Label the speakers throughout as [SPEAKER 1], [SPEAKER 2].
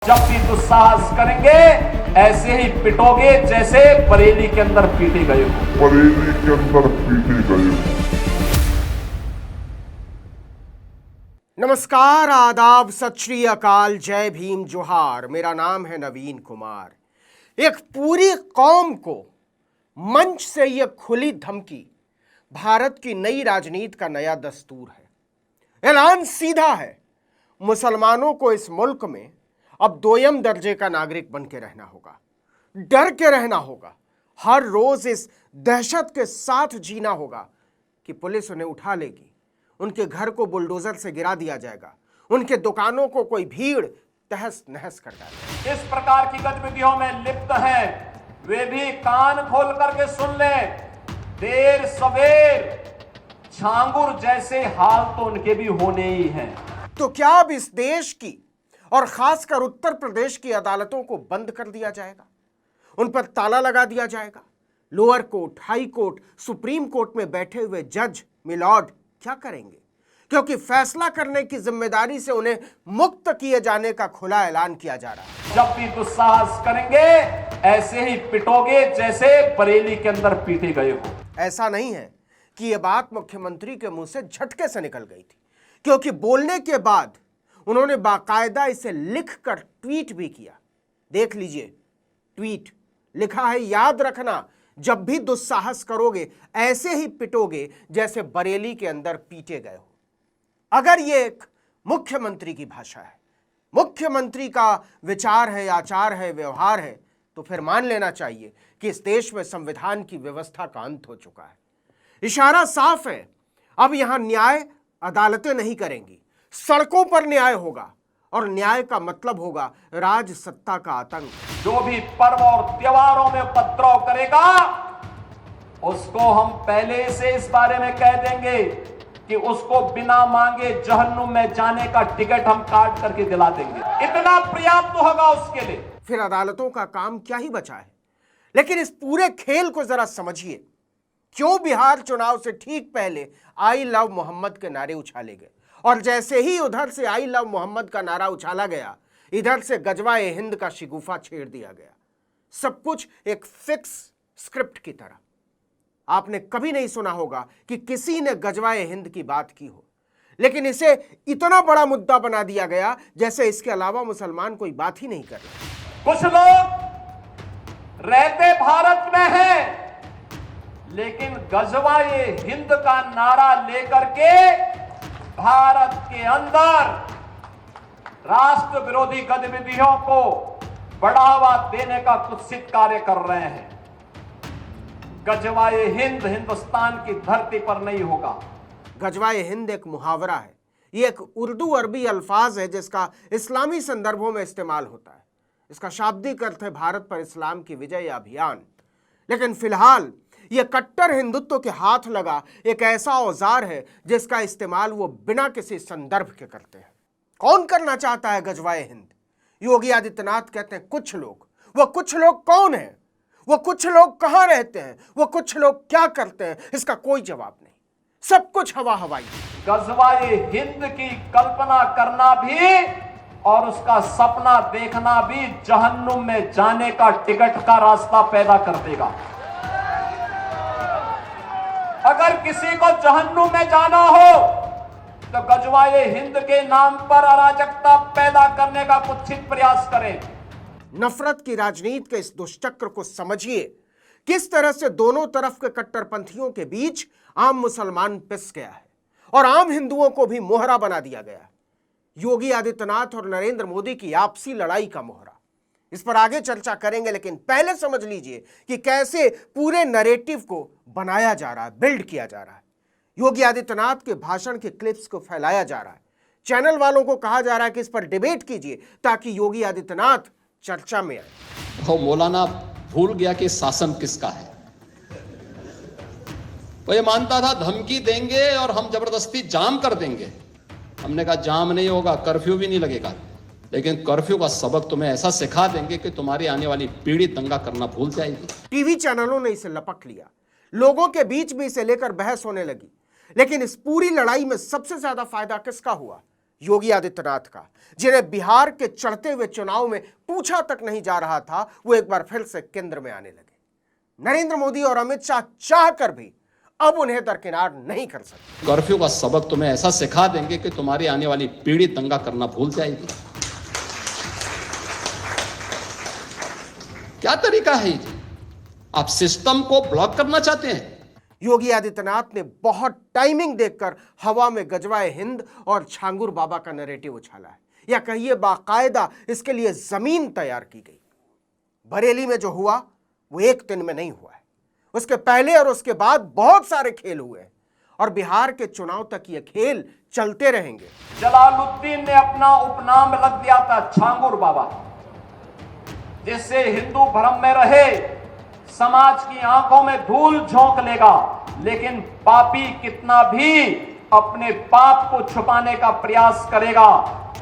[SPEAKER 1] जब भी दुस्साहस करेंगे ऐसे ही पिटोगे जैसे बरेली के अंदर पीटे गए हो।
[SPEAKER 2] नमस्कार, आदाब, सत श्री अकाल, जय भीम, जोहार। मेरा नाम है नवीन कुमार। एक पूरी कौम को मंच से यह खुली धमकी भारत की नई राजनीति का नया दस्तूर है। ऐलान सीधा है, मुसलमानों को इस मुल्क में अब दोयम दर्जे का नागरिक बन के रहना होगा, डर के रहना होगा, हर रोज इस दहशत के साथ जीना होगा कि पुलिस उन्हें उठा लेगी, उनके घर को बुलडोजर से गिरा दिया जाएगा, उनके दुकानों को कोई भीड़ तहस नहस कर डालेगी।
[SPEAKER 1] इस प्रकार की गतिविधियों में लिप्त हैं वे भी कान खोल करके सुन लें। देर सवेर झांगुर जैसे हाल तो उनके भी होने ही हैं।
[SPEAKER 2] तो क्या अब इस देश की और खासकर उत्तर प्रदेश की अदालतों को बंद कर दिया जाएगा, उन पर ताला लगा दिया जाएगा? Lower court, high court, supreme court में बैठे हुए जज मिलॉर्ड क्या करेंगे? क्योंकि फैसला करने की जिम्मेदारी से उन्हें मुक्त किए जाने का खुला ऐलान किया जा रहा है।
[SPEAKER 1] जब भी दुस्साहस करेंगे ऐसे ही पिटोगे जैसे बरेली के अंदर पीटे गए हो।
[SPEAKER 2] ऐसा नहीं है कि यह बात मुख्यमंत्री के मुंह से झटके से निकल गई थी, क्योंकि बोलने के बाद उन्होंने बाकायदा इसे लिखकर ट्वीट भी किया। देख लीजिए ट्वीट, लिखा है, याद रखना जब भी दुस्साहस करोगे ऐसे ही पिटोगे जैसे बरेली के अंदर पीटे गए हो। अगर ये एक मुख्यमंत्री की भाषा है, मुख्यमंत्री का विचार है, आचार है, व्यवहार है, तो फिर मान लेना चाहिए कि इस देश में संविधान की व्यवस्था का अंत हो चुका है। इशारा साफ है, अब यहां न्याय अदालतें नहीं करेंगी, सड़कों पर न्याय होगा, और न्याय का मतलब होगा राज सत्ता का आतंक।
[SPEAKER 1] जो भी पर्व और त्योहारों में उपद्रव करेगा उसको हम पहले से इस बारे में कह देंगे कि उसको बिना मांगे जहन्नुम में जाने का टिकट हम काट करके दिला देंगे। इतना पर्याप्त होगा उसके लिए।
[SPEAKER 2] फिर अदालतों का काम क्या ही बचा है? लेकिन इस पूरे खेल को जरा समझिए। क्यों बिहार चुनाव से ठीक पहले आई लव मोहम्मद के नारे उछाले गए, और जैसे ही उधर से आई लव मोहम्मद का नारा उछाला गया, इधर से गजवा-ए हिंद का शिगुफा छेड़ दिया गया। सब कुछ एक फिक्स स्क्रिप्ट की तरह। आपने कभी नहीं सुना होगा कि किसी ने गजवा-ए हिंद की बात की हो, लेकिन इसे इतना बड़ा मुद्दा बना दिया गया जैसे इसके अलावा मुसलमान कोई बात ही नहीं कर रहे।
[SPEAKER 1] कुछ लोग रहते भारत में हैं लेकिन गजवा-ए हिंद का नारा लेकर के भारत के अंदर राष्ट्र विरोधी गतिविधियों को बढ़ावा देने का कुत्सित कार्य कर रहे हैं। गजवा-ए हिंद हिंदुस्तान की धरती पर नहीं होगा।
[SPEAKER 2] गजवा-ए हिंद एक मुहावरा है, ये एक उर्दू अरबी अल्फाज है जिसका इस्लामी संदर्भों में इस्तेमाल होता है। इसका शाब्दिक अर्थ है भारत पर इस्लाम की विजय या अभियान। लेकिन फिलहाल यह कट्टर हिंदुत्व के हाथ लगा एक ऐसा औजार है जिसका इस्तेमाल वो बिना किसी संदर्भ के करते हैं। कौन करना चाहता है गजवा-ए हिंद? योगी आदित्यनाथ कहते हैं कुछ लोग। वो कुछ लोग कौन है? वो कुछ लोग कहां रहते हैं? वो कुछ लोग क्या करते हैं? इसका कोई जवाब नहीं। सब कुछ हवा हवाई।
[SPEAKER 1] गजवा-ए हिंद की कल्पना करना भी और उसका सपना देखना भी जहन्नुम में जाने का टिकट का रास्ता पैदा कर देगा। अगर किसी को जहन्नुम में जाना हो तो गजवा-ए हिंद के नाम पर अराजकता पैदा करने का कुत्सित प्रयास करें।
[SPEAKER 2] नफरत की राजनीति के इस दुष्चक्र को समझिए, किस तरह से दोनों तरफ के कट्टरपंथियों के बीच आम मुसलमान पिस गया है और आम हिंदुओं को भी मोहरा बना दिया गया है। योगी आदित्यनाथ और नरेंद्र मोदी की आपसी लड़ाई का मोहरा। इस पर आगे चर्चा करेंगे, लेकिन पहले समझ लीजिए कि कैसे पूरे नैरेटिव को बनाया जा रहा है, बिल्ड किया जा रहा है। योगी आदित्यनाथ के भाषण के क्लिप्स को फैलाया जा रहा है। चैनल वालों को कहा जा रहा है कि इस पर डिबेट कीजिए ताकि योगी आदित्यनाथ चर्चा में आए।
[SPEAKER 3] वो मौलाना भूल गया कि शासन किसका है। वो ये मानता था धमकी देंगे और हम जबरदस्ती जाम कर देंगे। हमने कहा जाम नहीं होगा, कर्फ्यू भी नहीं लगेगा, लेकिन कर्फ्यू का सबक तुम्हें ऐसा सिखा देंगे कि तुम्हारी आने वाली पीढ़ी दंगा करना भूल जाएगी।
[SPEAKER 2] टीवी चैनलों ने इसे लपक लिया, लोगों के बीच भी इसे लेकर बहस होने लगी। लेकिन इस पूरी लड़ाई में सबसे ज्यादा फायदा किसका हुआ? योगी आदित्यनाथ का, जिन्हें बिहार के चढ़ते हुए चुनाव में पूछा तक नहीं जा रहा था, वो एक बार फिर से केंद्र में आने लगे। नरेंद्र मोदी और अमित शाह चाहकर भी अब उन्हें दरकिनार नहीं कर सकते।
[SPEAKER 3] कर्फ्यू का सबक तुम्हें ऐसा सिखा देंगे कि तुम्हारी आने वाली पीढ़ी दंगा करना भूल जाएगी। क्या तरीका है जी? आप सिस्टम को ब्लॉक करना चाहते हैं?
[SPEAKER 2] योगी आदित्यनाथ ने बहुत टाइमिंग देखकर हवा में गजवाए हिंद और छांगुर बाबा का नैरेटिव उछाला है, या कहिए बाकायदा इसके लिए जमीन तैयार की गई। बरेली में जो हुआ वो एक दिन में नहीं हुआ है, उसके पहले और उसके बाद बहुत सारे खेल हुए हैं और बिहार के चुनाव तक ये खेल चलते रहेंगे।
[SPEAKER 1] जलालुद्दीन ने अपना उपनाम रख दिया था छांगुर बाबा, जिससे हिंदू भ्रम में रहे, समाज की आंखों में धूल झोंक लेगा, लेकिन पापी कितना भी अपने पाप को छुपाने का प्रयास करेगा,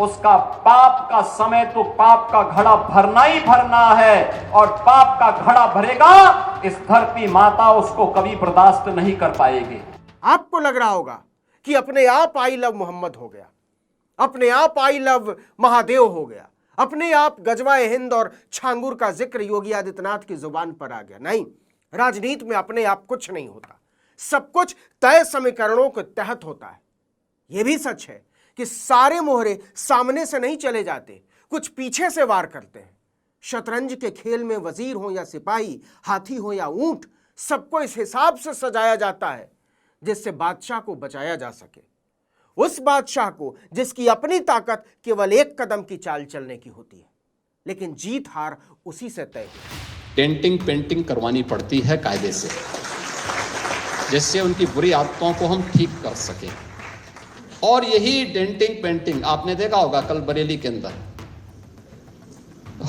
[SPEAKER 1] उसका पाप का समय तो पाप का घड़ा भरना ही भरना है, और पाप का घड़ा भरेगा इस धरती माता उसको कभी बर्दाश्त नहीं कर पाएगी।
[SPEAKER 2] आपको लग रहा होगा कि अपने आप आई लव मोहम्मद हो गया, अपने आप आई लव महादेव हो गया, अपने आप गजवाए हिंद और छांगुर का जिक्र योगी आदित्यनाथ की जुबान पर आ गया। नहीं, राजनीति में अपने आप कुछ नहीं होता, सब कुछ तय समीकरणों के तहत होता है। यह भी सच है कि सारे मोहरे सामने से नहीं चले जाते, कुछ पीछे से वार करते हैं। शतरंज के खेल में वजीर हो या सिपाही, हाथी हो या ऊंट, सबको इस हिसाब से सजाया जाता है जिससे बादशाह को बचाया जा सके, उस बादशाह को जिसकी अपनी ताकत केवल एक कदम की चाल चलने की होती है, लेकिन जीत हार उसी से तय होती है।
[SPEAKER 3] डेंटिंग पेंटिंग करवानी पड़ती है कायदे से, जिससे उनकी बुरी आदतों को हम ठीक कर सकें। और यही डेंटिंग पेंटिंग आपने देखा होगा कल बरेली के अंदर,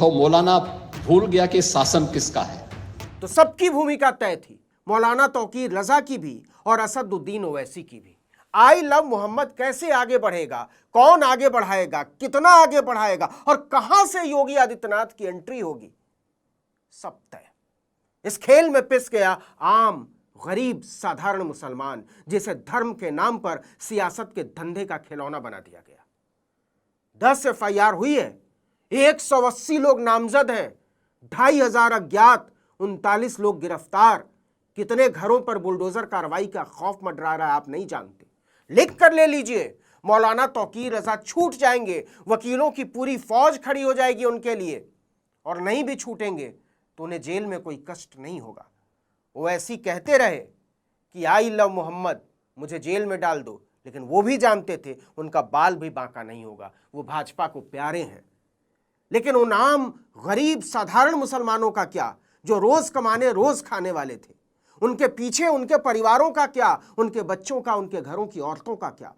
[SPEAKER 3] मौलाना भूल गया कि शासन किसका है।
[SPEAKER 2] तो सबकी भूमिका तय थी, मौलाना तौकीर रजा की भी और असदुद्दीन ओवैसी की भी। आई लव मोहम्मद कैसे आगे बढ़ेगा, कौन आगे बढ़ाएगा, कितना आगे बढ़ाएगा और कहां से योगी आदित्यनाथ की एंट्री होगी, सब तय। इस खेल में पिस गया आम गरीब साधारण मुसलमान, जिसे धर्म के नाम पर सियासत के धंधे का खिलौना बना दिया गया। 10 FIR हुई है, 180 लोग नामजद हैं, 2500 अज्ञात, 39 लोग गिरफ्तार। कितने घरों पर बुलडोजर कार्रवाई का खौफ मंडरा रहा है आप नहीं जानते। लिख कर ले लीजिए, मौलाना तौकीर रजा छूट जाएंगे, वकीलों की पूरी फौज खड़ी हो जाएगी उनके लिए, और नहीं भी छूटेंगे तो उन्हें जेल में कोई कष्ट नहीं होगा। वो ऐसी कहते रहे कि आई लव मोहम्मद, मुझे जेल में डाल दो, लेकिन वो भी जानते थे उनका बाल भी बांका नहीं होगा, वो भाजपा को प्यारे हैं। लेकिन उन आम गरीब साधारण मुसलमानों का क्या, जो रोज कमाने रोज खाने वाले थे, उनके पीछे उनके परिवारों का क्या, उनके बच्चों का, उनके घरों की औरतों का क्या।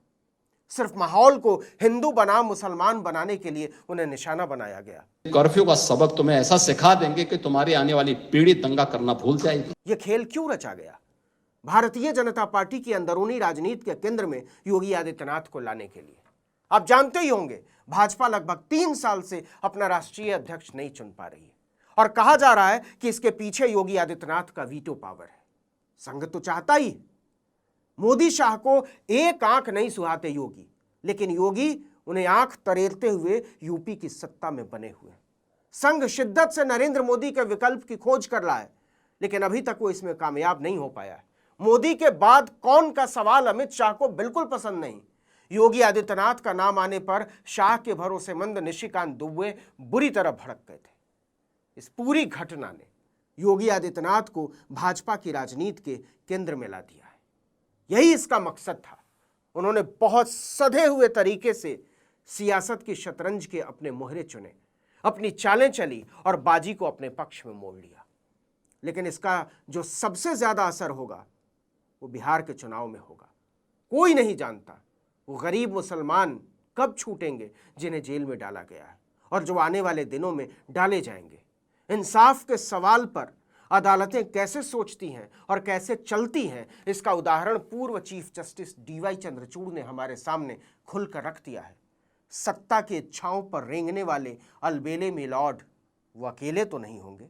[SPEAKER 2] सिर्फ माहौल को हिंदू बनाम मुसलमान बनाने के लिए उन्हें निशाना बनाया गया।
[SPEAKER 3] कर्फ्यू का सबक तुम्हें ऐसा सिखा देंगे कि तुम्हारी आने वाली पीढ़ी दंगा करना भूल जाएगी।
[SPEAKER 2] यह खेल क्यों रचा गया? भारतीय जनता पार्टी की अंदरूनी राजनीति के केंद्र में योगी आदित्यनाथ को लाने के लिए। आप जानते ही होंगे, भाजपा लगभग 3 साल से अपना राष्ट्रीय अध्यक्ष नहीं चुन पा रही है, और कहा जा रहा है कि इसके पीछे योगी आदित्यनाथ का वीटो पावर है। संघ तो चाहता ही, मोदी शाह को एक आंख नहीं सुहाते योगी, लेकिन योगी उन्हें आंख तरेरते हुए यूपी की सत्ता में बने हुए। संघ शिद्दत से नरेंद्र मोदी के विकल्प की खोज कर रहा है, लेकिन अभी तक वो इसमें कामयाब नहीं हो पाया है। मोदी के बाद कौन का सवाल अमित शाह को बिल्कुल पसंद नहीं। योगी आदित्यनाथ का नाम आने पर शाह के भरोसेमंद निशिकांत दुबे बुरी तरह भड़क गए थे। इस पूरी घटना ने योगी आदित्यनाथ को भाजपा की राजनीति के केंद्र में ला दिया है। यही इसका मकसद था। उन्होंने बहुत सधे हुए तरीके से सियासत की शतरंज के अपने मोहरे चुने, अपनी चालें चली और बाजी को अपने पक्ष में मोड़ लिया। लेकिन इसका जो सबसे ज्यादा असर होगा वो बिहार के चुनाव में होगा। कोई नहीं जानता वो गरीब मुसलमान कब छूटेंगे जिन्हें जेल में डाला गया है, और जो आने वाले दिनों में डाले जाएंगे। इंसाफ के सवाल पर अदालतें कैसे सोचती हैं और कैसे चलती हैं, इसका उदाहरण पूर्व चीफ जस्टिस DY चंद्रचूड़ ने हमारे सामने खुलकर रख दिया है। सत्ता की इच्छाओं पर रेंगने वाले अलबेले मिलॉर्ड वो अकेले तो नहीं होंगे।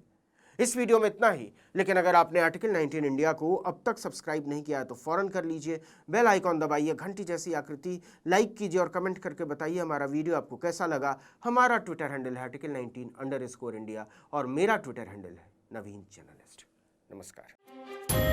[SPEAKER 2] इस वीडियो में इतना ही, लेकिन अगर आपने आर्टिकल 19 इंडिया को अब तक सब्सक्राइब नहीं किया है तो फौरन कर लीजिए, बेल आइकॉन दबाइए, घंटी जैसी आकृति, लाइक कीजिए और कमेंट करके बताइए हमारा वीडियो आपको कैसा लगा। हमारा ट्विटर हैंडल है article19_India और मेरा ट्विटर हैंडल है नवीन जर्नलिस्ट। नमस्कार।